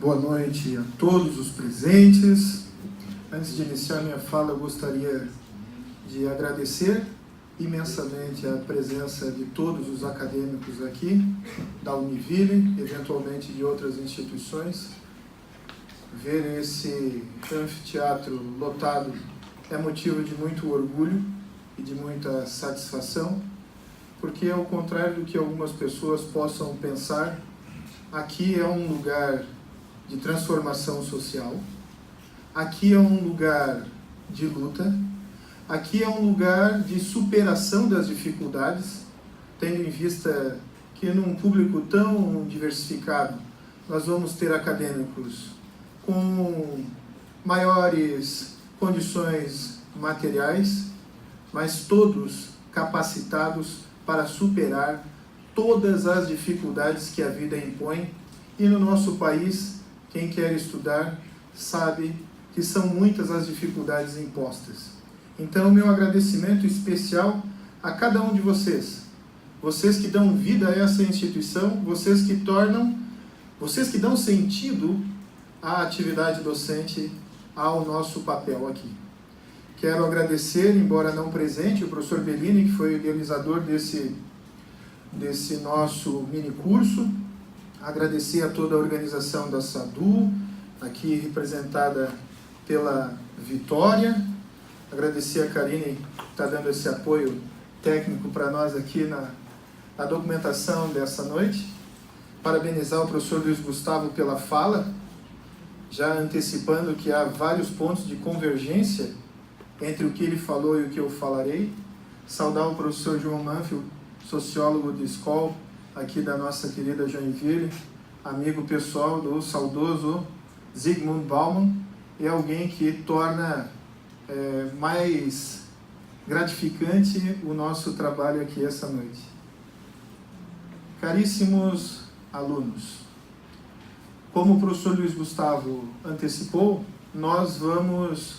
Boa noite a todos os presentes. Antes de iniciar minha fala, eu gostaria de agradecer imensamente a presença de todos os acadêmicos aqui, da Univille, eventualmente de outras instituições. Ver esse anfiteatro lotado é motivo de muito orgulho e de muita satisfação, porque, ao contrário do que algumas pessoas possam pensar, aqui é um lugar de transformação social, aqui é um lugar de luta, aqui é um lugar de superação das dificuldades, tendo em vista que num público tão diversificado nós vamos ter acadêmicos com maiores condições materiais, mas todos capacitados para superar todas as dificuldades que a vida impõe. E no nosso país, quem quer estudar sabe que são muitas as dificuldades impostas. Então, meu agradecimento especial a cada um de vocês. Vocês que dão vida a essa instituição, vocês que dão sentido à atividade docente, ao nosso papel aqui. Quero agradecer, embora não presente, o professor Bellini, que foi o idealizador desse nosso mini curso. Agradecer a toda a organização da SADU, aqui representada pela Vitória. Agradecer a Karine, que está dando esse apoio técnico para nós aqui na documentação dessa noite. Parabenizar o professor Luiz Gustavo pela fala, já antecipando que há vários pontos de convergência entre o que ele falou e o que eu falarei. Saudar o professor João Manfield, sociólogo de escola, aqui da nossa querida Joinville, amigo pessoal do saudoso Zygmunt Bauman, é alguém que torna mais gratificante o nosso trabalho aqui essa noite. Caríssimos alunos, como o professor Luiz Gustavo antecipou, nós vamos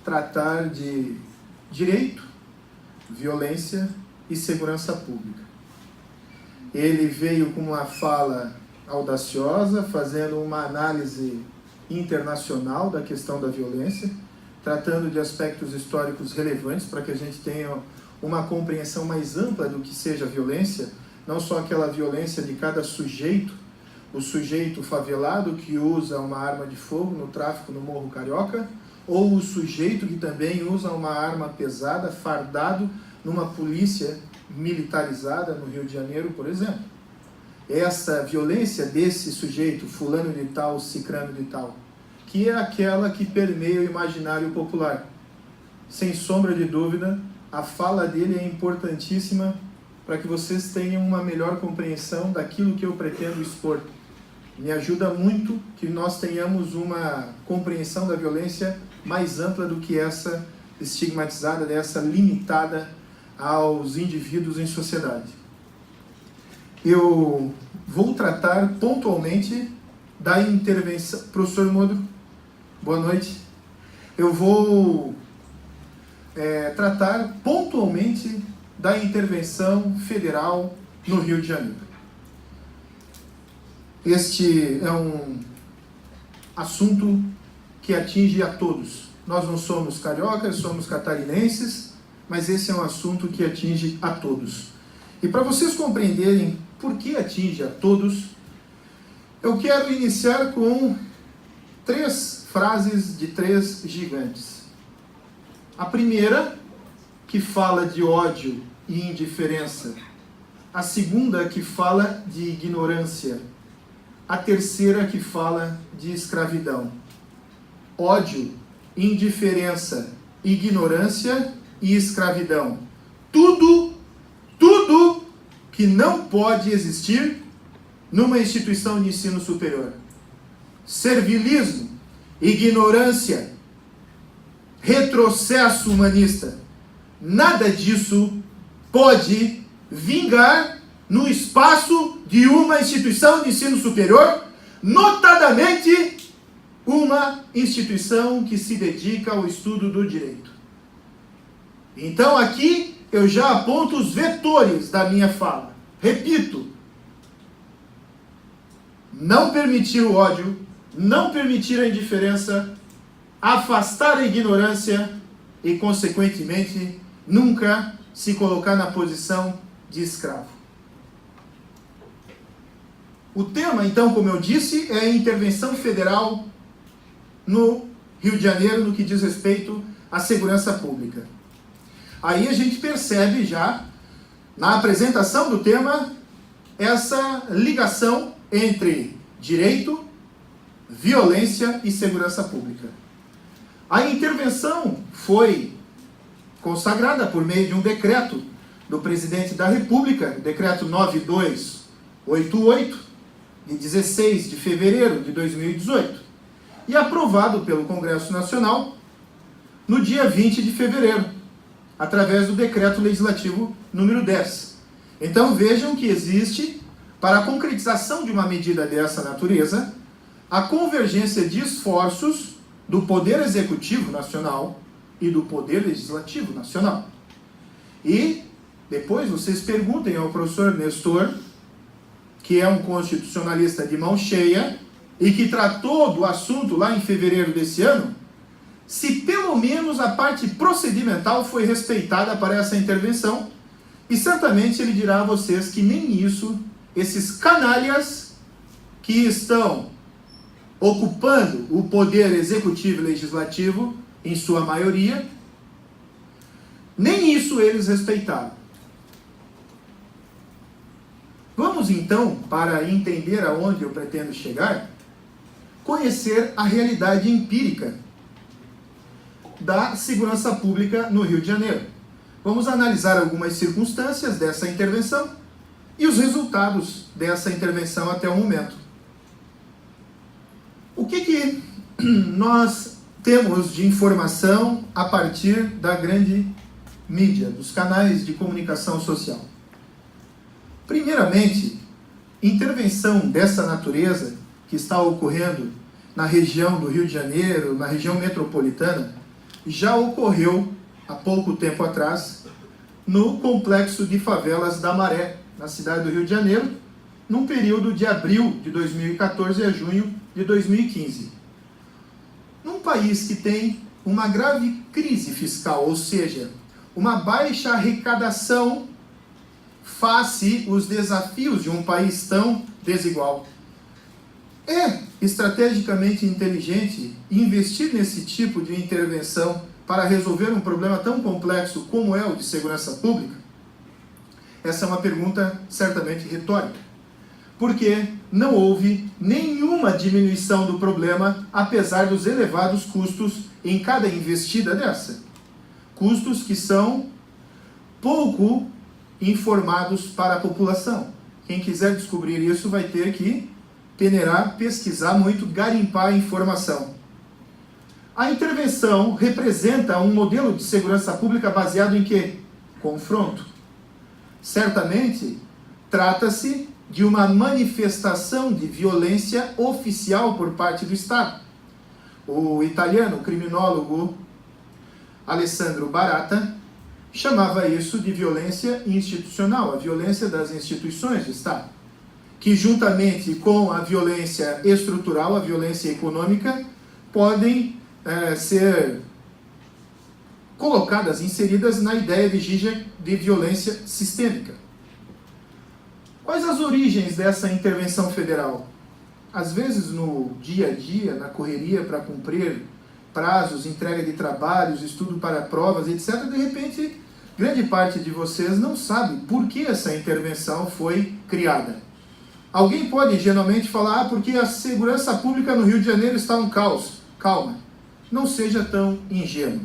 tratar de direito, violência e segurança pública. Ele veio com uma fala audaciosa, fazendo uma análise internacional da questão da violência, tratando de aspectos históricos relevantes para que a gente tenha uma compreensão mais ampla do que seja a violência, não só aquela violência de cada sujeito, o sujeito favelado que usa uma arma de fogo no tráfico no Morro Carioca, ou o sujeito que também usa uma arma pesada, fardado numa polícia militarizada no Rio de Janeiro, por exemplo. Essa violência desse sujeito, fulano de tal, cicrano de tal, que é aquela que permeia o imaginário popular. Sem sombra de dúvida, a fala dele é importantíssima para que vocês tenham uma melhor compreensão daquilo que eu pretendo expor. Me ajuda muito que nós tenhamos uma compreensão da violência mais ampla do que essa estigmatizada, dessa limitada aos indivíduos em sociedade. Eu vou tratar pontualmente da intervenção... Professor Modro, boa noite. Eu vou tratar pontualmente da intervenção federal no Rio de Janeiro. Este é um assunto que atinge a todos. Nós não somos cariocas, somos catarinenses, mas esse é um assunto que atinge a todos. E para vocês compreenderem por que atinge a todos, eu quero iniciar com 3 frases de 3 gigantes. A primeira, que fala de ódio e indiferença. A segunda, que fala de ignorância. A terceira, que fala de escravidão. Ódio, indiferença, ignorância e escravidão. Tudo que não pode existir numa instituição de ensino superior. Servilismo, ignorância, retrocesso humanista. Nada disso pode vingar no espaço de uma instituição de ensino superior, notadamente uma instituição que se dedica ao estudo do direito. Então aqui eu já aponto os vetores da minha fala. Repito, não permitir o ódio, não permitir a indiferença, afastar a ignorância e, consequentemente, nunca se colocar na posição de escravo. O tema, então, como eu disse, é a intervenção federal no Rio de Janeiro no que diz respeito à segurança pública. Aí a gente percebe já, na apresentação do tema, essa ligação entre direito, violência e segurança pública. A intervenção foi consagrada por meio de um decreto do presidente da República, decreto 9288, de 16 de fevereiro de 2018, e aprovado pelo Congresso Nacional no dia 20 de fevereiro, através do decreto legislativo número 10. Então vejam que existe, para a concretização de uma medida dessa natureza, a convergência de esforços do Poder Executivo Nacional e do Poder Legislativo Nacional. E depois vocês perguntem ao professor Nestor, que é um constitucionalista de mão cheia e que tratou do assunto lá em fevereiro desse ano, se pelo menos a parte procedimental foi respeitada para essa intervenção, e certamente ele dirá a vocês que nem isso, esses canalhas que estão ocupando o poder executivo e legislativo, em sua maioria, nem isso eles respeitaram. Vamos então, para entender aonde eu pretendo chegar, conhecer a realidade empírica da segurança pública no Rio de Janeiro. Vamos analisar algumas circunstâncias dessa intervenção e os resultados dessa intervenção até o momento. O que nós temos de informação a partir da grande mídia, dos canais de comunicação social? Primeiramente, intervenção dessa natureza que está ocorrendo na região do Rio de Janeiro, na região metropolitana, já ocorreu há pouco tempo atrás no complexo de favelas da Maré, na cidade do Rio de Janeiro, num período de abril de 2014 a junho de 2015. Num país que tem uma grave crise fiscal, ou seja, uma baixa arrecadação face os desafios de um país tão desigual. É estrategicamente inteligente investir nesse tipo de intervenção para resolver um problema tão complexo como é o de segurança pública? Essa é uma pergunta certamente retórica, porque não houve nenhuma diminuição do problema, apesar dos elevados custos em cada investida dessa. Custos que são pouco informados para a população. Quem quiser descobrir isso vai ter que peneirar, pesquisar muito, garimpar a informação. A intervenção representa um modelo de segurança pública baseado em quê? Confronto. Certamente, trata-se de uma manifestação de violência oficial por parte do Estado. O italiano criminólogo Alessandro Baratta chamava isso de violência institucional, a violência das instituições do Estado, que juntamente com a violência estrutural, a violência econômica, podem ser colocadas, inseridas na ideia de violência sistêmica. Quais as origens dessa intervenção federal? Às vezes no dia a dia, na correria para cumprir prazos, entrega de trabalhos, estudo para provas, etc., de repente, grande parte de vocês não sabe por que essa intervenção foi criada. Alguém pode ingenuamente falar, porque a segurança pública no Rio de Janeiro está um caos. Calma, não seja tão ingênuo.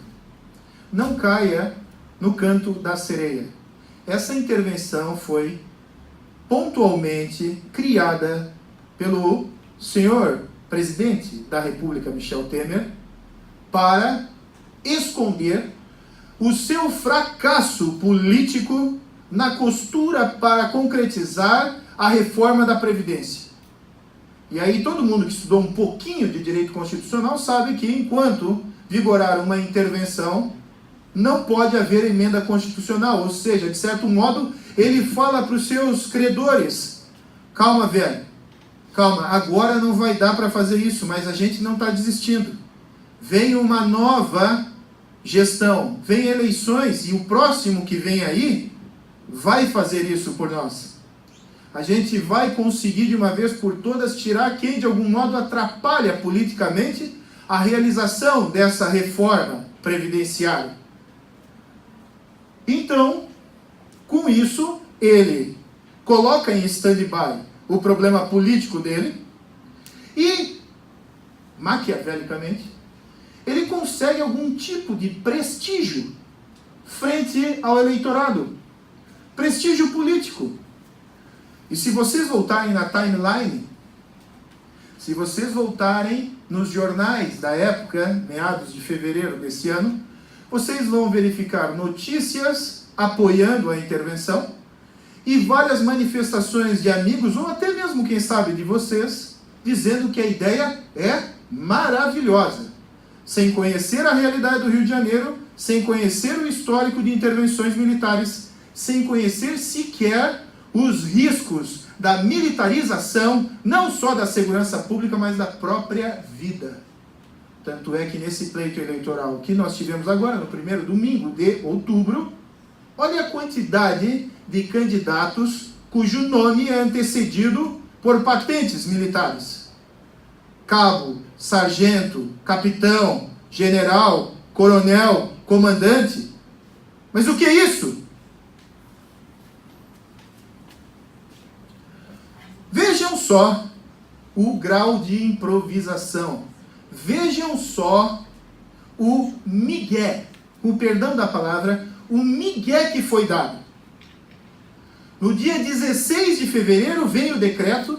Não caia no canto da sereia. Essa intervenção foi pontualmente criada pelo senhor presidente da República, Michel Temer, para esconder o seu fracasso político na costura para concretizar a reforma da Previdência. E aí todo mundo que estudou um pouquinho de direito constitucional sabe que enquanto vigorar uma intervenção, não pode haver emenda constitucional, ou seja, de certo modo, ele fala para os seus credores: calma, velho, calma, agora não vai dar para fazer isso, mas a gente não está desistindo. Vem uma nova gestão, vem eleições, e o próximo que vem aí vai fazer isso por nós. A gente vai conseguir de uma vez por todas tirar quem de algum modo atrapalha politicamente a realização dessa reforma previdenciária. Então, com isso, ele coloca em stand-by o problema político dele e, maquiavelicamente, ele consegue algum tipo de prestígio frente ao eleitorado. Prestígio político. E se vocês voltarem na timeline, se vocês voltarem nos jornais da época, meados de fevereiro desse ano, vocês vão verificar notícias apoiando a intervenção e várias manifestações de amigos, ou até mesmo, quem sabe, de vocês, dizendo que a ideia é maravilhosa. Sem conhecer a realidade do Rio de Janeiro, sem conhecer o histórico de intervenções militares, sem conhecer sequer os riscos da militarização, não só da segurança pública, mas da própria vida. Tanto é que nesse pleito eleitoral que nós tivemos agora, no primeiro domingo de outubro, olha a quantidade de candidatos cujo nome é antecedido por patentes militares. Cabo, sargento, capitão, general, coronel, comandante. Mas o que é isso? Vejam só o grau de improvisação. Vejam só o migué, com perdão da palavra, o migué que foi dado. No dia 16 de fevereiro veio o decreto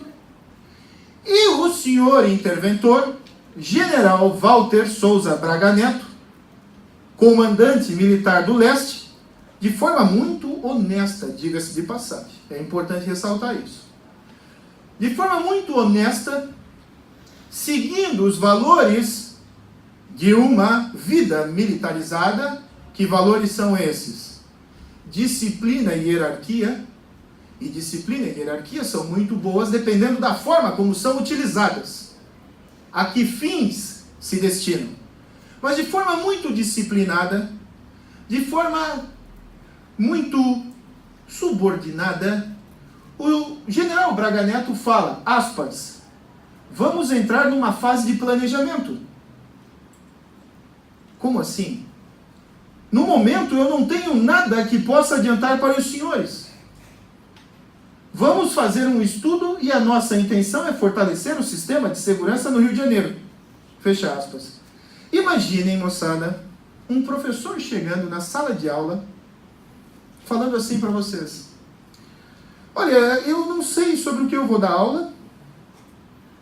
e o senhor interventor, general Walter Souza Braga Neto, comandante militar do leste, de forma muito honesta, diga-se de passagem, é importante ressaltar isso. De forma muito honesta, seguindo os valores de uma vida militarizada. Que valores são esses? Disciplina e hierarquia. E disciplina e hierarquia são muito boas dependendo da forma como são utilizadas. A que fins se destinam. Mas de forma muito disciplinada, de forma muito subordinada, o general Braga Neto fala, aspas, vamos entrar numa fase de planejamento. Como assim? No momento eu não tenho nada que possa adiantar para os senhores. Vamos fazer um estudo e a nossa intenção é fortalecer o sistema de segurança no Rio de Janeiro. Fecha aspas. Imaginem, moçada, um professor chegando na sala de aula, falando assim para vocês. Olha, eu não sei sobre o que eu vou dar aula,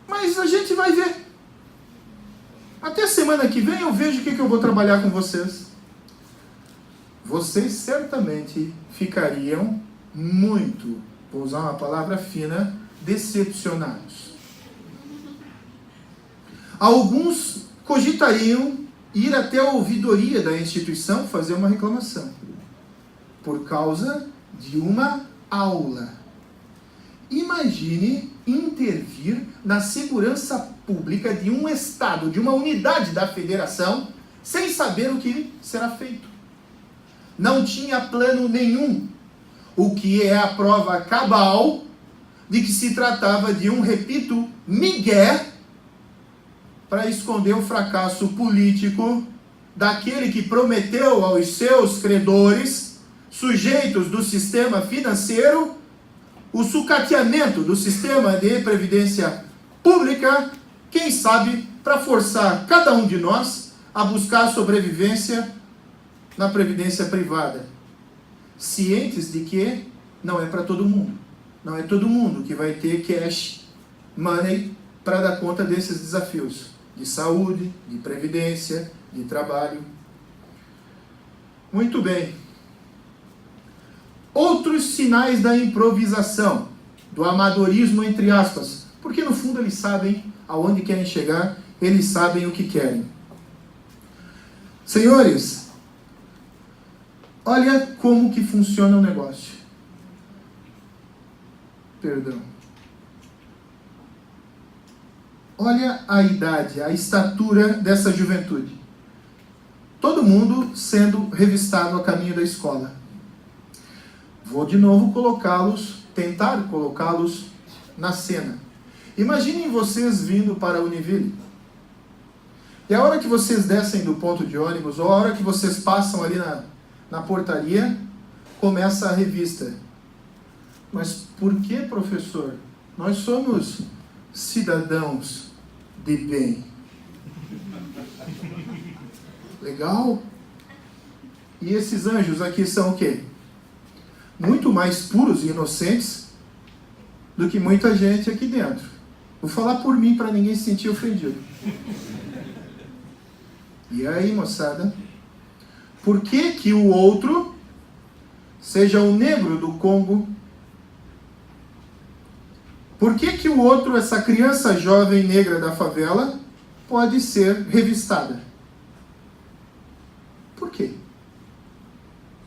mas a gente vai ver. Até semana que vem eu vejo o que eu vou trabalhar com vocês. Vocês certamente ficariam muito, vou usar uma palavra fina, decepcionados. Alguns cogitariam ir até a ouvidoria da instituição fazer uma reclamação, por causa de uma aula. Imagine intervir na segurança pública de um estado, de uma unidade da federação, sem saber o que será feito. Não tinha plano nenhum, o que é a prova cabal de que se tratava de um, repito, migué, para esconder o fracasso político daquele que prometeu aos seus credores, sujeitos do sistema financeiro, o sucateamento do sistema de previdência pública, quem sabe, para forçar cada um de nós a buscar sobrevivência na previdência privada. Cientes de que não é para todo mundo. Não é todo mundo que vai ter cash money para dar conta desses desafios de saúde, de previdência, de trabalho. Muito bem. Outros sinais da improvisação, do amadorismo, entre aspas, porque no fundo eles sabem aonde querem chegar, eles sabem o que querem. Senhores, olha como que funciona o negócio. Perdão. olha a idade, a estatura dessa juventude. Todo mundo sendo revistado a caminho da escola. Vou de novo tentar colocá-los na cena. Imaginem vocês vindo para Univille. E a hora que vocês descem do ponto de ônibus, ou a hora que vocês passam ali na portaria, começa a revista. Mas por que, professor? Nós somos cidadãos de bem. Legal? E esses anjos aqui são o quê? Muito mais puros e inocentes do que muita gente aqui dentro. Vou falar por mim para ninguém se sentir ofendido. E aí, moçada? Por que que o outro, seja o negro do Congo, por que que o outro, essa criança jovem negra da favela, pode ser revistada? Por quê?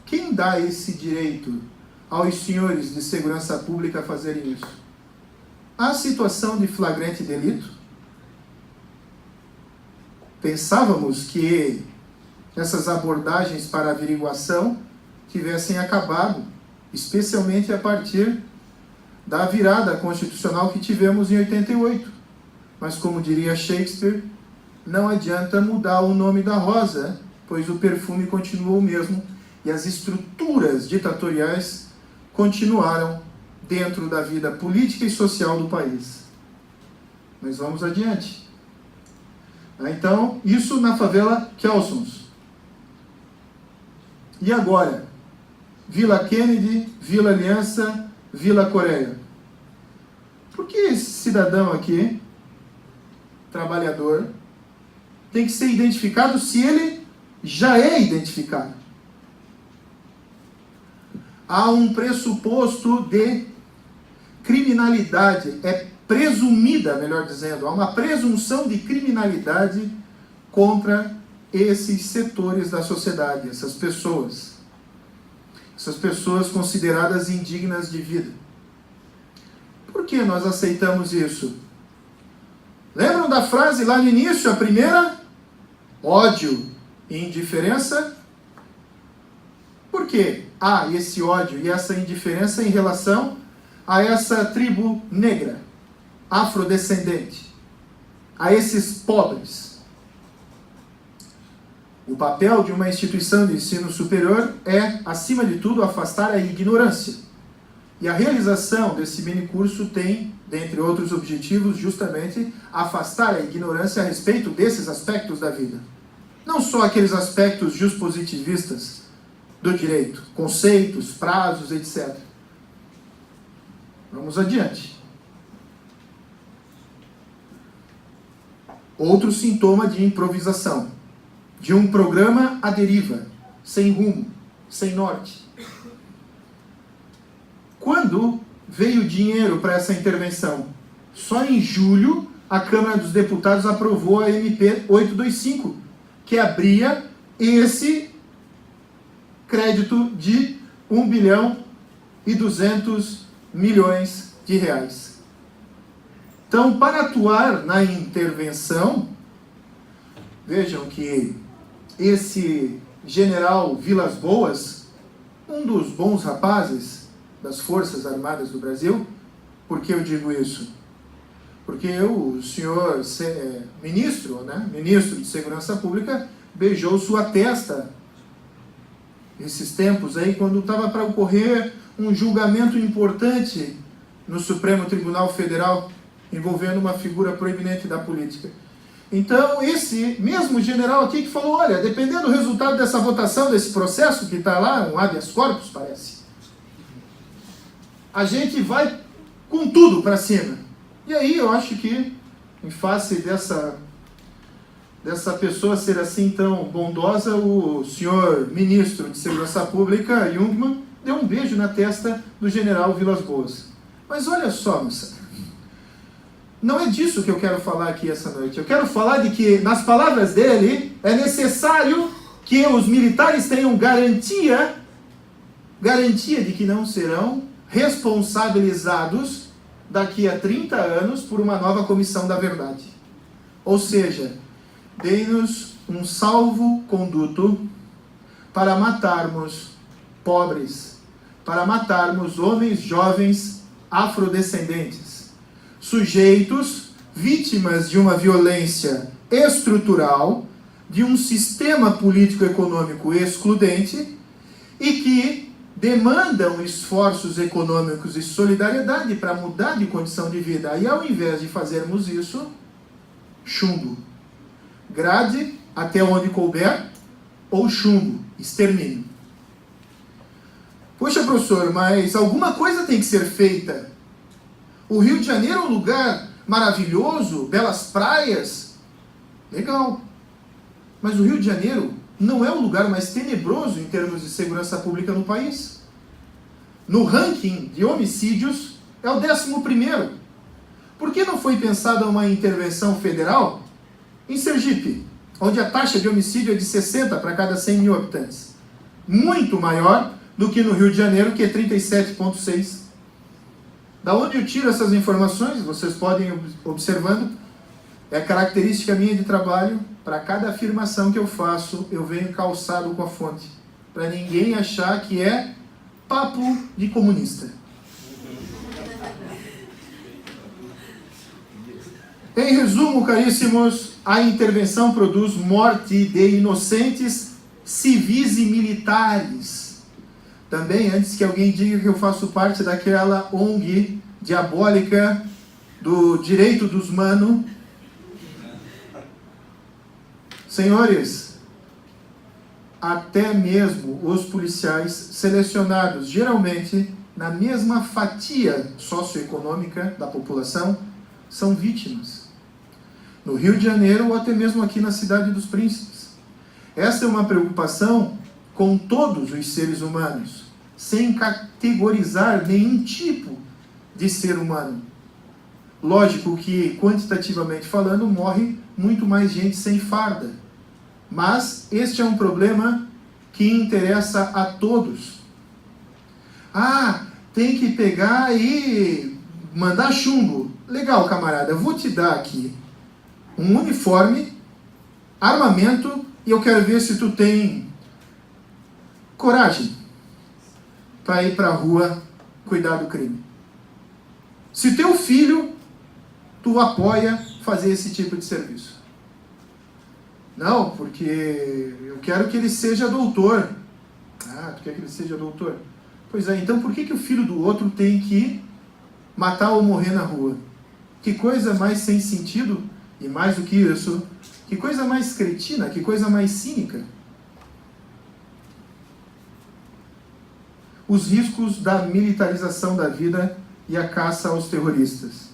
Quem dá esse direito aos senhores de segurança pública fazerem isso? Há situação de flagrante delito? Pensávamos que essas abordagens para averiguação tivessem acabado, especialmente a partir da virada constitucional que tivemos em 88. Mas, como diria Shakespeare, não adianta mudar o nome da rosa, pois o perfume continuou o mesmo e as estruturas ditatoriais continuaram dentro da vida política e social do país. Mas vamos adiante. Então, isso na favela Kelsons. E agora? Vila Kennedy, Vila Aliança, Vila Coreia. Por que esse cidadão aqui, trabalhador, tem que ser identificado se ele já é identificado? Há um pressuposto de criminalidade, presumida, melhor dizendo, há uma presunção de criminalidade contra esses setores da sociedade, essas pessoas consideradas indignas de vida. Por que nós aceitamos isso? Lembram da frase lá no início, a primeira? Ódio e indiferença. Por que há esse ódio e essa indiferença em relação a essa tribo negra, afrodescendente, a esses pobres? O papel de uma instituição de ensino superior é, acima de tudo, afastar a ignorância. E a realização desse minicurso tem, dentre outros objetivos, justamente afastar a ignorância a respeito desses aspectos da vida. Não só aqueles aspectos juspositivistas do direito, conceitos, prazos, etc. Vamos adiante. Outro sintoma de improvisação, de um programa à deriva, sem rumo, sem norte. Quando veio dinheiro para essa intervenção? Só em julho, a Câmara dos Deputados aprovou a MP 825, que abria esse crédito de 1 bilhão e 200 milhões de reais. Então, para atuar na intervenção, vejam que esse general Vilas Boas, um dos bons rapazes das Forças Armadas do Brasil, por que eu digo isso? Porque o senhor ministro de Segurança Pública, beijou sua testa esses tempos aí, quando estava para ocorrer um julgamento importante no Supremo Tribunal Federal, envolvendo uma figura proeminente da política. Então, esse mesmo general aqui que falou, olha, dependendo do resultado dessa votação, desse processo que está lá, um habeas corpus, parece, a gente vai com tudo para cima. E aí eu acho que, em face dessa pessoa ser assim tão bondosa, o senhor ministro de Segurança Pública, Jungmann, deu um beijo na testa do general Vilas Boas. Mas olha só, moça, não é disso que eu quero falar aqui essa noite. Eu quero falar de que, nas palavras dele, é necessário que os militares tenham garantia de que não serão responsabilizados daqui a 30 anos por uma nova comissão da verdade. Ou seja, dei-nos um salvo-conduto para matarmos pobres, para matarmos homens jovens afrodescendentes, sujeitos, vítimas de uma violência estrutural, de um sistema político-econômico excludente e que demandam esforços econômicos e solidariedade para mudar de condição de vida. E ao invés de fazermos isso, chumbo. Grade até onde couber, ou chumbo, extermínio. Poxa, professor, mas alguma coisa tem que ser feita. O Rio de Janeiro é um lugar maravilhoso, belas praias. Legal. Mas o Rio de Janeiro não é o lugar mais tenebroso em termos de segurança pública no país. No ranking de homicídios, é o 11º. Por que não foi pensada uma intervenção federal em Sergipe, onde a taxa de homicídio é de 60 para cada 100 mil habitantes? Muito maior do que no Rio de Janeiro, que é 37,6. Da onde eu tiro essas informações? Vocês podem ir observando. É característica minha de trabalho. Para cada afirmação que eu faço, eu venho calçado com a fonte. Para ninguém achar que é papo de comunista. Em resumo, caríssimos, a intervenção produz morte de inocentes civis e militares. Também, antes que alguém diga que eu faço parte daquela ONG diabólica do direito dos humanos. Senhores, até mesmo os policiais selecionados, geralmente na mesma fatia socioeconômica da população, são vítimas. No Rio de Janeiro ou até mesmo aqui na Cidade dos Príncipes. Essa é uma preocupação com todos os seres humanos, sem categorizar nenhum tipo de ser humano. Lógico que, quantitativamente falando, morre muito mais gente sem farda. Mas este é um problema que interessa a todos. Ah, tem que pegar e mandar chumbo. Legal, camarada, eu vou te dar aqui um uniforme, armamento, e eu quero ver se tu tem coragem para ir para a rua cuidar do crime. Se teu filho, tu apoia fazer esse tipo de serviço. Não, porque eu quero que ele seja doutor. Ah, tu quer que ele seja doutor? Pois é, então por que o filho do outro tem que matar ou morrer na rua? Que coisa mais sem sentido, e mais do que isso, que coisa mais cretina, que coisa mais cínica. Os riscos da militarização da vida e a caça aos terroristas.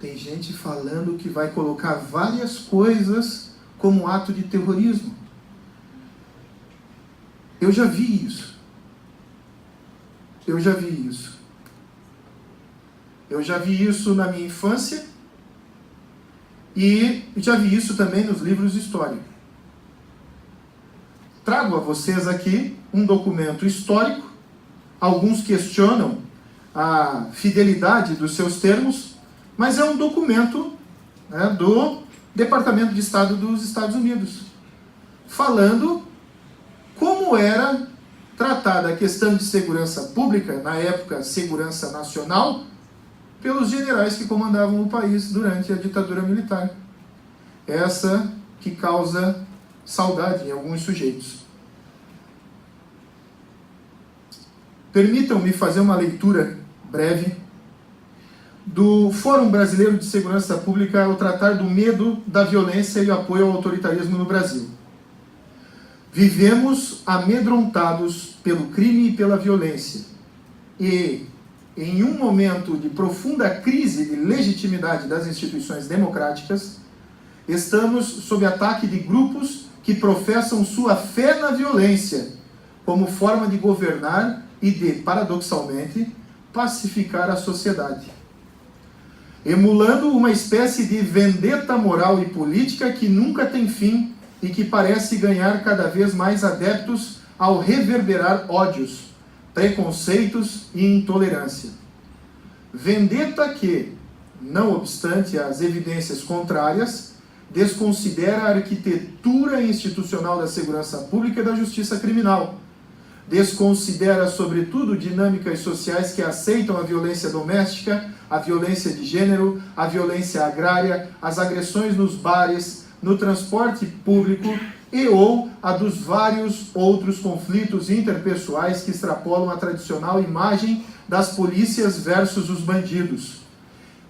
Tem gente falando que vai colocar várias coisas como ato de terrorismo. Eu já vi isso. Eu já vi isso. Eu já vi isso na minha infância e já vi isso também nos livros de história. Trago a vocês aqui um documento histórico. Alguns questionam a fidelidade dos seus termos, mas é um documento, né, do Departamento de Estado dos Estados Unidos, falando como era tratada a questão de segurança pública, na época segurança nacional, pelos generais que comandavam o país durante a ditadura militar. Essa que causa saudade em alguns sujeitos. Permitam-me fazer uma leitura breve do Fórum Brasileiro de Segurança Pública ao tratar do medo, da violência e o apoio ao autoritarismo no Brasil. Vivemos amedrontados pelo crime e pela violência. E, em um momento de profunda crise de legitimidade das instituições democráticas, estamos sob ataque de grupos que professam sua fé na violência como forma de governar e de, paradoxalmente, pacificar a sociedade, emulando uma espécie de vendetta moral e política que nunca tem fim e que parece ganhar cada vez mais adeptos ao reverberar ódios, preconceitos e intolerância. Vendetta que, não obstante as evidências contrárias, desconsidera a arquitetura institucional da segurança pública e da justiça criminal. Desconsidera, sobretudo, dinâmicas sociais que aceitam a violência doméstica, a violência de gênero, a violência agrária, as agressões nos bares, no transporte público e ou a dos vários outros conflitos interpessoais que extrapolam a tradicional imagem das polícias versus os bandidos,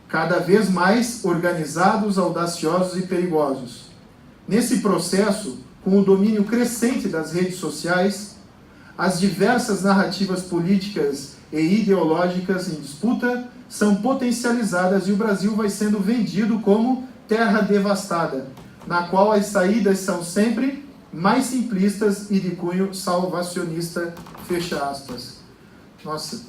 cada vez mais organizados, audaciosos e perigosos. Nesse processo, com o domínio crescente das redes sociais, as diversas narrativas políticas e ideológicas em disputa são potencializadas e o Brasil vai sendo vendido como terra devastada, na qual as saídas são sempre mais simplistas e de cunho salvacionista, fecha aspas. Nossa,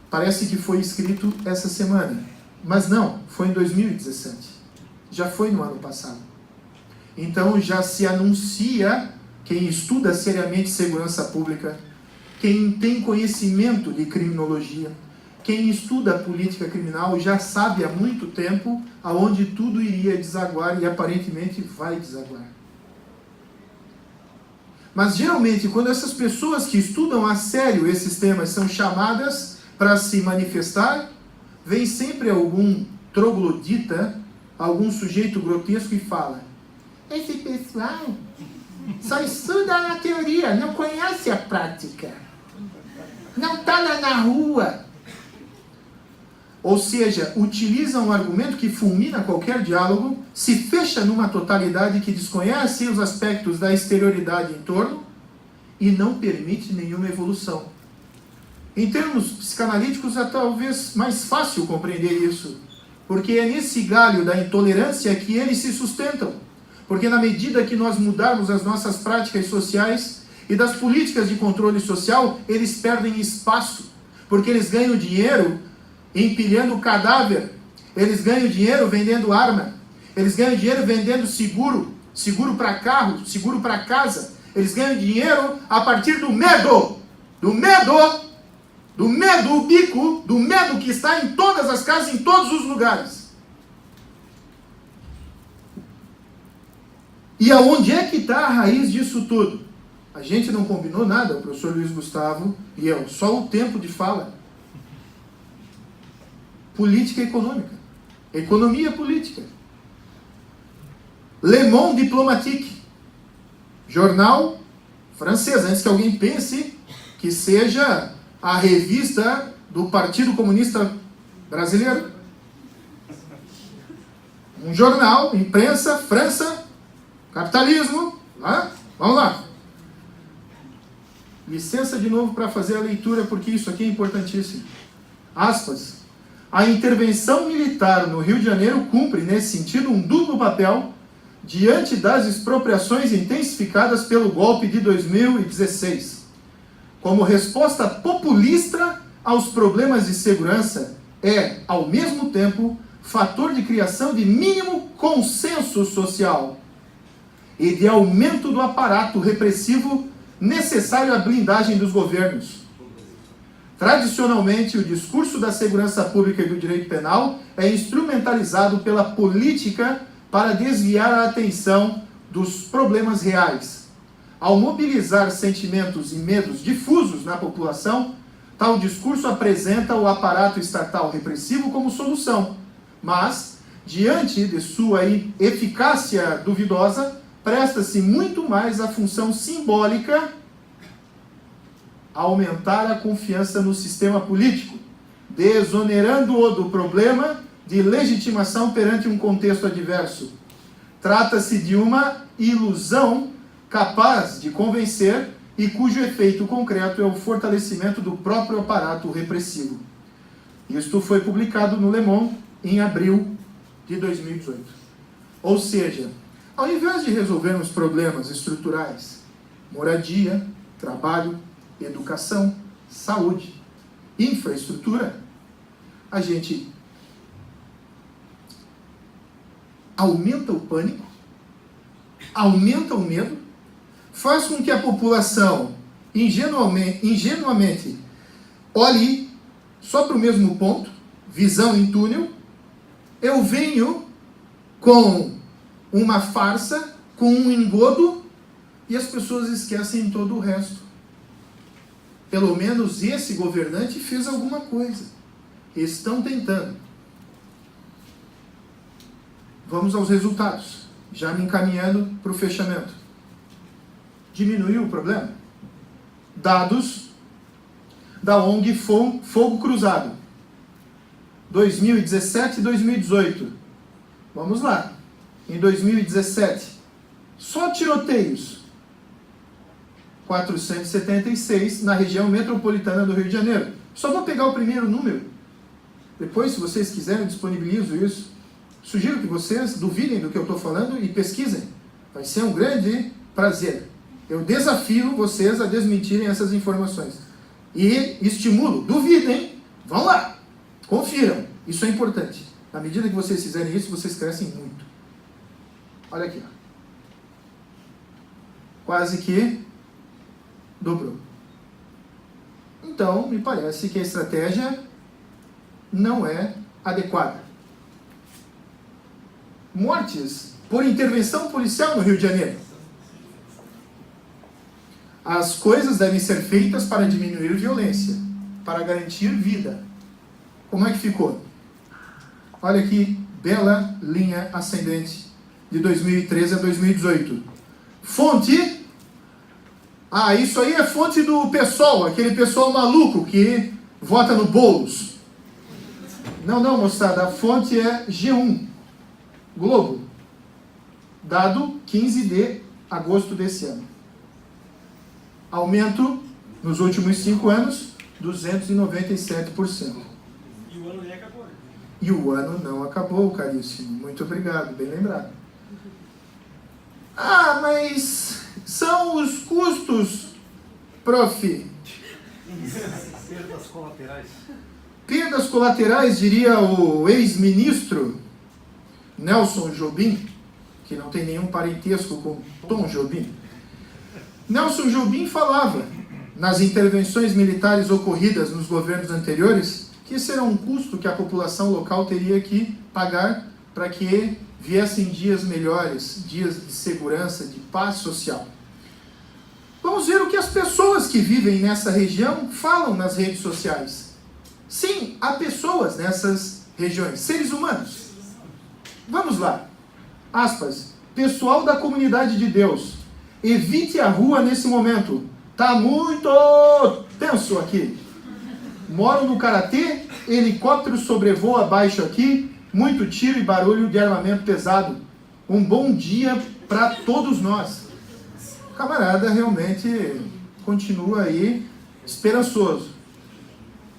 parece que foi escrito essa semana, mas não, foi em 2017, já foi no ano passado. Então já se anuncia, quem estuda seriamente segurança pública, quem tem conhecimento de criminologia, quem estuda política criminal já sabe há muito tempo aonde tudo iria desaguar e aparentemente vai desaguar. Mas geralmente quando essas pessoas que estudam a sério esses temas são chamadas para se manifestar, vem sempre algum troglodita, algum sujeito grotesco e fala: esse pessoal só estuda na teoria, não conhece a prática, não está lá na rua. Ou seja, utiliza um argumento que fulmina qualquer diálogo, se fecha numa totalidade que desconhece os aspectos da exterioridade em torno e não permite nenhuma evolução. Em termos psicanalíticos é talvez mais fácil compreender isso, porque é nesse galho da intolerância que eles se sustentam. Porque na medida que nós mudarmos as nossas práticas sociais e das políticas de controle social, eles perdem espaço, porque eles ganham dinheiro empilhando cadáver, eles ganham dinheiro vendendo arma, eles ganham dinheiro vendendo seguro, seguro para carro, seguro para casa, eles ganham dinheiro a partir do medo, o bico, do medo que está em todas as casas, em todos os lugares. E aonde é que está a raiz disso tudo? A gente não combinou nada, o professor Luiz Gustavo e eu, só o tempo de fala. Política econômica, economia política. Le Monde Diplomatique, jornal francês, antes que alguém pense que seja a revista do Partido Comunista Brasileiro. Um jornal, imprensa, França, capitalismo, vamos lá. Licença de novo para fazer a leitura, porque isso aqui é importantíssimo. Aspas. A intervenção militar no Rio de Janeiro cumpre, nesse sentido, um duplo papel diante das expropriações intensificadas pelo golpe de 2016. Como resposta populista aos problemas de segurança, é, ao mesmo tempo, fator de criação de mínimo consenso social e de aumento do aparato repressivo necessário à blindagem dos governos. Tradicionalmente, o discurso da segurança pública e do direito penal é instrumentalizado pela política para desviar a atenção dos problemas reais. Ao mobilizar sentimentos e medos difusos na população, tal discurso apresenta o aparato estatal repressivo como solução, mas, diante de sua eficácia duvidosa, presta-se muito mais à função simbólica aumentar a confiança no sistema político, desonerando-o do problema de legitimação perante um contexto adverso. Trata-se de uma ilusão capaz de convencer e cujo efeito concreto é o fortalecimento do próprio aparato repressivo. Isto foi publicado no Le Monde em abril de 2018. Ou seja, ao invés de resolvermos problemas estruturais, moradia, trabalho, educação, saúde, infraestrutura, a gente aumenta o pânico, aumenta o medo, faz com que a população ingenuamente olhe só para o mesmo ponto, visão em túnel, eu venho com uma farsa, com um engodo, e as pessoas esquecem todo o resto. Pelo menos esse governante fez alguma coisa. Estão tentando. Vamos aos resultados. Já me encaminhando para o fechamento. Diminuiu o problema? Dados da ONG Fogo Cruzado. 2017 e 2018. Vamos lá. Em 2017, só tiroteios. 476 na região metropolitana do Rio de Janeiro. Só vou pegar o primeiro número. Depois, se vocês quiserem, eu disponibilizo isso. Sugiro que vocês duvidem do que eu estou falando e pesquisem. Vai ser um grande prazer. Eu desafio vocês a desmentirem essas informações. E estimulo, duvidem, vão lá, confiram. Isso é importante. Na medida que vocês fizerem isso, vocês crescem muito. Olha aqui, ó. Quase que dobrou. Então, me parece que a estratégia não é adequada. Mortes por intervenção policial no Rio de Janeiro. As coisas devem ser feitas para diminuir violência, para garantir vida. Como é que ficou? Olha que bela linha ascendente de 2013 a 2018. Fonte. Isso aí é fonte do PSOL, aquele pessoal maluco que vota no Boulos. Não, moçada, a fonte é G1, Globo. Dado 15 de agosto desse ano. Aumento nos últimos 5 anos, 297%. E o ano nem acabou, né? E o ano não acabou, caríssimo. Muito obrigado, bem lembrado. Mas são os custos, prof. Perdas colaterais. Perdas colaterais, diria o ex-ministro Nelson Jobim, que não tem nenhum parentesco com Tom Jobim. Nelson Jobim falava, nas intervenções militares ocorridas nos governos anteriores, que esse era um custo que a população local teria que pagar para que viessem dias melhores, dias de segurança, de paz social. Vamos ver o que as pessoas que vivem nessa região falam nas redes sociais. Sim, há pessoas nessas regiões, seres humanos. Vamos lá. Aspas. Pessoal da comunidade de Deus, evite a rua nesse momento. Tá muito tenso aqui. Moro no Karatê, helicóptero sobrevoa abaixo aqui, muito tiro e barulho de armamento pesado. Um bom dia para todos nós. O camarada realmente continua aí esperançoso.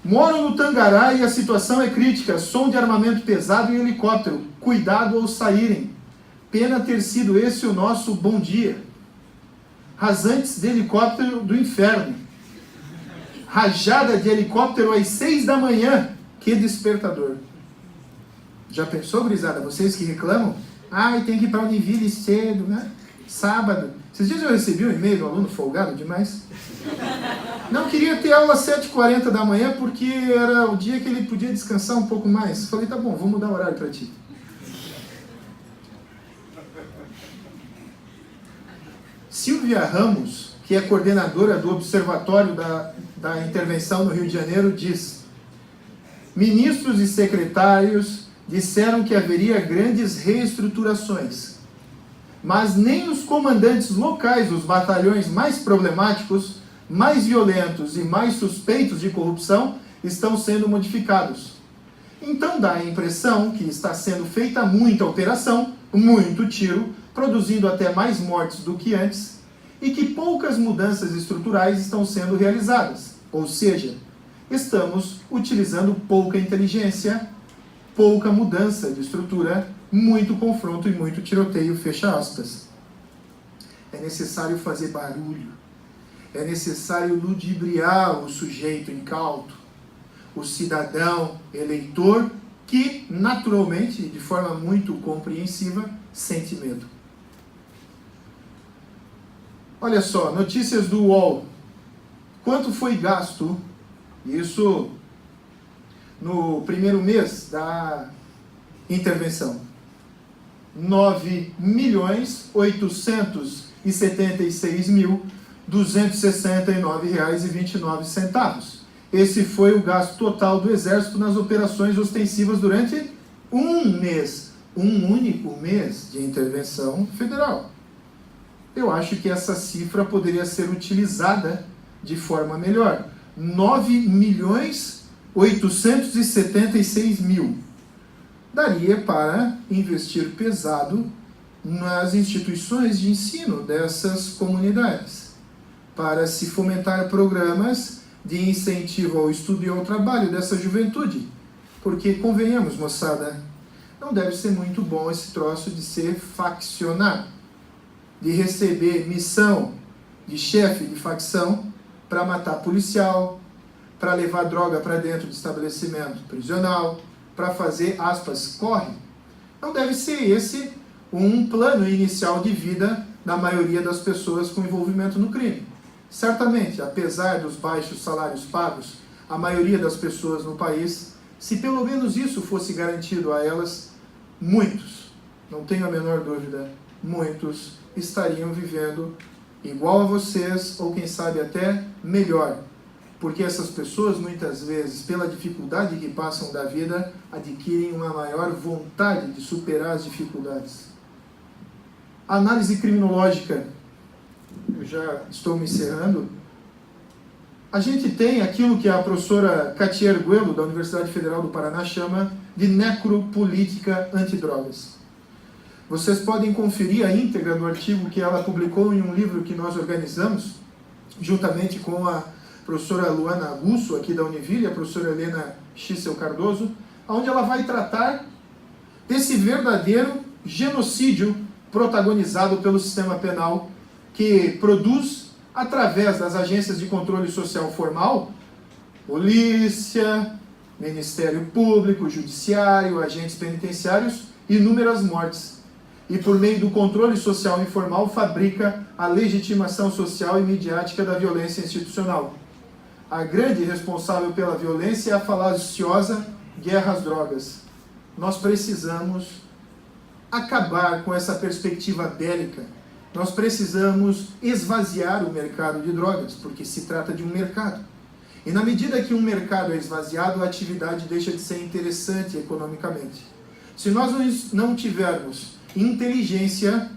Moro no Tangará e a situação é crítica. Som de armamento pesado e helicóptero. Cuidado ao saírem. Pena ter sido esse o nosso bom dia. Rasantes de helicóptero do inferno. Rajada de helicóptero às 6 da manhã. Que despertador. Já pensou, gurizada? Vocês que reclamam? Tem que ir para a Univille cedo, né? Sábado. Esses dias eu recebi um e-mail do aluno folgado demais. Não queria ter aula às 7h40 da manhã porque era o dia que ele podia descansar um pouco mais. Falei, tá bom, vou mudar o horário para ti. Silvia Ramos, que é coordenadora do Observatório da Intervenção no Rio de Janeiro, diz: ministros e secretários disseram que haveria grandes reestruturações, mas nem os comandantes locais dos batalhões mais problemáticos, mais violentos e mais suspeitos de corrupção estão sendo modificados. Então dá a impressão que está sendo feita muita operação, muito tiro, produzindo até mais mortes do que antes, e que poucas mudanças estruturais estão sendo realizadas. Ou seja, estamos utilizando pouca inteligência, pouca mudança de estrutura, muito confronto e muito tiroteio, fecha aspas. É necessário fazer barulho, é necessário ludibriar o sujeito incauto, o cidadão eleitor, que naturalmente, de forma muito compreensiva, sente medo. Olha só, notícias do UOL. Quanto foi gasto, isso no primeiro mês da intervenção. 9.876.269,29. Esse foi o gasto total do Exército nas operações ostensivas durante um mês. Um único mês de intervenção federal. Eu acho que essa cifra poderia ser utilizada de forma melhor. 9.876.000. Daria para investir pesado nas instituições de ensino dessas comunidades, para se fomentar programas de incentivo ao estudo e ao trabalho dessa juventude. Porque, convenhamos, moçada, não deve ser muito bom esse troço de ser faccionado, de receber missão de chefe de facção para matar policial, para levar droga para dentro do estabelecimento prisional, para fazer, aspas, corre. Não deve ser esse um plano inicial de vida da maioria das pessoas com envolvimento no crime. Certamente, apesar dos baixos salários pagos, a maioria das pessoas no país, se pelo menos isso fosse garantido a elas, muitos, não tenho a menor dúvida, muitos estariam vivendo igual a vocês, ou quem sabe até melhor. Porque essas pessoas, muitas vezes, pela dificuldade que passam da vida, adquirem uma maior vontade de superar as dificuldades. A análise criminológica, eu já estou me encerrando. A gente tem aquilo que a professora Katia Arguello, da Universidade Federal do Paraná, chama de necropolítica antidrogas. Vocês podem conferir a íntegra do artigo que ela publicou em um livro que nós organizamos, juntamente com a professora Luana Augusto, aqui da Univille, e a professora Helena Schissel Cardoso, onde ela vai tratar desse verdadeiro genocídio protagonizado pelo sistema penal, que produz, através das agências de controle social formal, polícia, Ministério Público, Judiciário, agentes penitenciários, inúmeras mortes. E por meio do controle social informal, fabrica a legitimação social e midiática da violência institucional. A grande responsável pela violência é a falaciosa guerra às drogas. Nós precisamos acabar com essa perspectiva bélica. Nós precisamos esvaziar o mercado de drogas, porque se trata de um mercado. E na medida que um mercado é esvaziado, a atividade deixa de ser interessante economicamente. Se nós não tivermos inteligência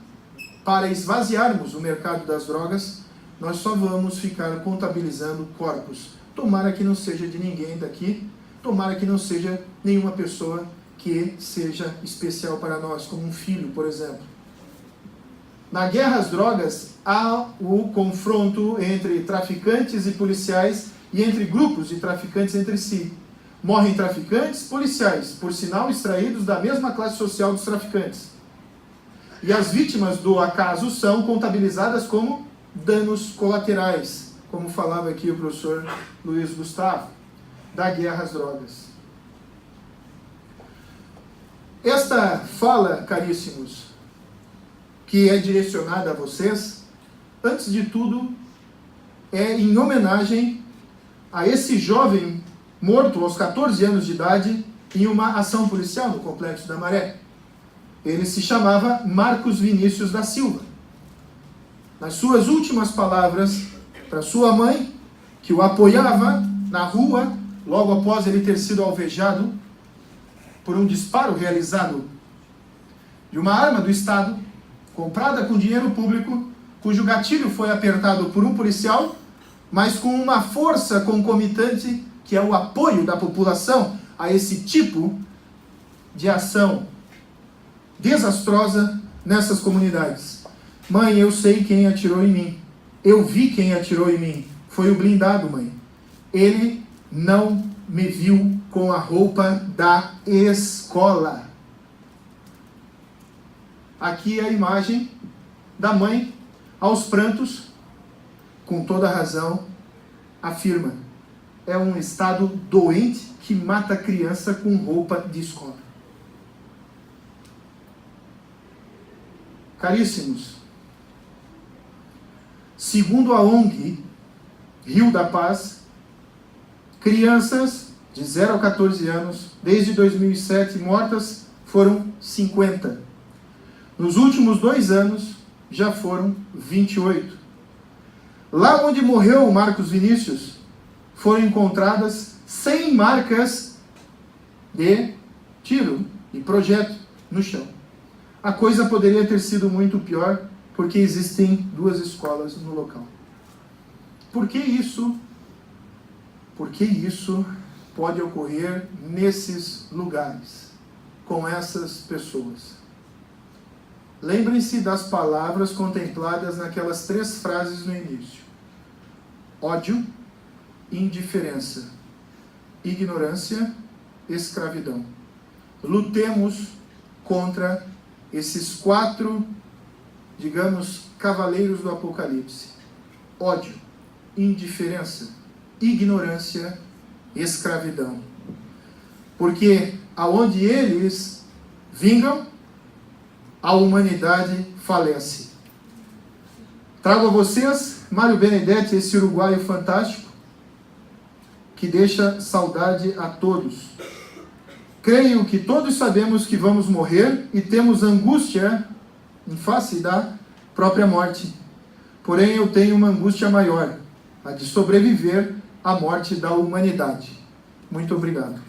para esvaziarmos o mercado das drogas, nós só vamos ficar contabilizando corpos. Tomara que não seja de ninguém daqui, tomara que não seja nenhuma pessoa que seja especial para nós, como um filho, por exemplo. Na guerra às drogas, há o confronto entre traficantes e policiais e entre grupos de traficantes entre si. Morrem traficantes, policiais, por sinal extraídos da mesma classe social dos traficantes. E as vítimas do acaso são contabilizadas como danos colaterais, como falava aqui o professor Luiz Gustavo, da guerra às drogas. Esta fala, caríssimos, que é direcionada a vocês, antes de tudo, é em homenagem a esse jovem morto aos 14 anos de idade em uma ação policial no Complexo da Maré. Ele se chamava Marcos Vinícius da Silva. Nas suas últimas palavras para sua mãe, que o apoiava na rua, logo após ele ter sido alvejado por um disparo realizado de uma arma do Estado, comprada com dinheiro público, cujo gatilho foi apertado por um policial, mas com uma força concomitante, que é o apoio da população a esse tipo de ação desastrosa nessas comunidades. Mãe, eu sei quem atirou em mim. Eu vi quem atirou em mim. Foi o blindado, mãe. Ele não me viu com a roupa da escola. Aqui é a imagem da mãe, aos prantos, com toda razão, afirma: é um estado doente que mata a criança com roupa de escola. Caríssimos, segundo a ONG Rio da Paz, crianças de 0 a 14 anos, desde 2007, mortas foram 50. Nos últimos 2 anos, já foram 28. Lá onde morreu o Marcos Vinícius, foram encontradas 100 marcas de tiro e projeto no chão. A coisa poderia ter sido muito pior, porque existem 2 escolas no local. Por que isso? Por que isso pode ocorrer nesses lugares, com essas pessoas? Lembrem-se das palavras contempladas naquelas 3 frases no início: ódio, indiferença, ignorância, escravidão. Lutemos contra esses 4, digamos, cavaleiros do Apocalipse: ódio, indiferença, ignorância, escravidão. Porque aonde eles vingam, a humanidade falece. Trago a vocês Mário Benedetti, esse uruguaio fantástico, que deixa saudade a todos. Creio que todos sabemos que vamos morrer e temos angústia em face da própria morte. Porém, eu tenho uma angústia maior, a de sobreviver à morte da humanidade. Muito obrigado.